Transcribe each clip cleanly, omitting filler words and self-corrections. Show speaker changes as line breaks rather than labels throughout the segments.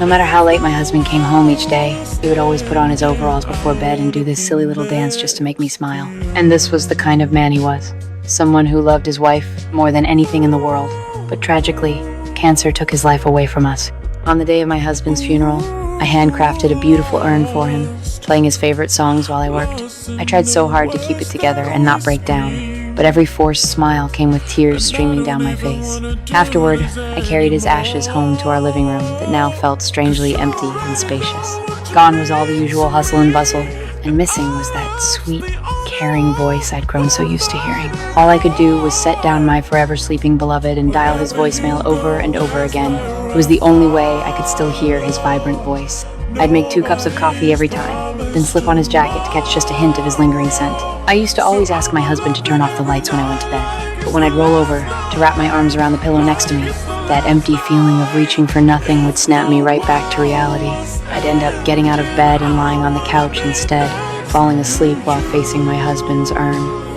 No matter how late my husband came home each day, he would always put on his overalls before bed and do this silly little dance just to make me smile. And this was the kind of man he was. Someone who loved his wife more than anything in the world. But tragically, cancer took his life away from us. On the day of my husband's funeral, I handcrafted a beautiful urn for him, playing his favorite songs while I worked. I tried so hard to keep it together and not break down, but every forced smile came with tears streaming down my face. Afterward, I carried his ashes home to our living room that now felt strangely empty and spacious. Gone was all the usual hustle and bustle, and missing was that sweet, caring voice I'd grown so used to hearing. All I could do was set down my forever sleeping beloved and dial his voicemail over and over again. It was the only way I could still hear his vibrant voice. I'd make 2 cups of coffee every time, then slip on his jacket to catch just a hint of his lingering scent. I used to always ask my husband to turn off the lights when I went to bed, but when I'd roll over to wrap my arms around the pillow next to me, that empty feeling of reaching for nothing would snap me right back to reality. I'd end up getting out of bed and lying on the couch instead, falling asleep while facing my husband's urn.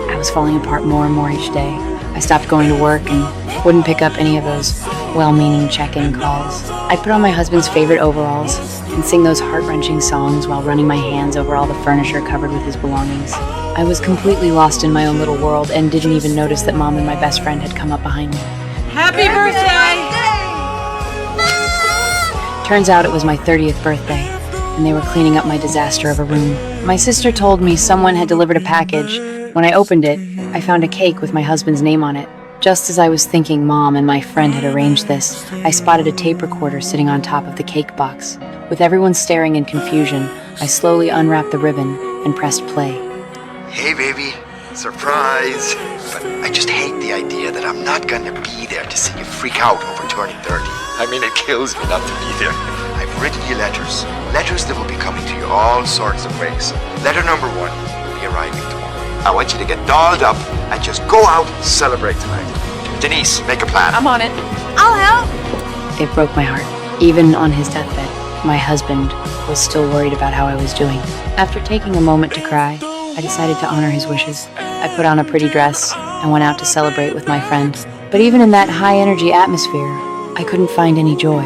I was falling apart more and more each day. I stopped going to work and wouldn't pick up any of those well-meaning check-in calls. I'd put on my husband's favorite overalls and sing those heart-wrenching songs while running my hands over all the furniture covered with his belongings. I was completely lost in my own little world and didn't even notice that Mom and my best friend had come up behind me.
Happy birthday!
Turns out it was my 30th birthday, and they were cleaning up my disaster of a room. My sister told me someone had delivered a package. When I opened it, I found a cake with my husband's name on it. Just as I was thinking Mom and my friend had arranged this, I spotted a tape recorder sitting on top of the cake box. With everyone staring in confusion, I slowly unwrapped the ribbon and pressed play.
Hey baby, surprise! But I just hate the idea that I'm not gonna be there to see you freak out over turning 30. I mean, it kills me not to be there. I've written you letters that will be coming to you all sorts of ways. Letter number 1 will be arriving tomorrow. I want you to get dolled up and just go out and celebrate tonight. Denise, make a plan.
I'm on it.
I'll help.
It broke my heart. Even on his deathbed, my husband was still worried about how I was doing. After taking a moment to cry, I decided to honor his wishes. I put on a pretty dress and went out to celebrate with my friend. But even in that high-energy atmosphere, I couldn't find any joy.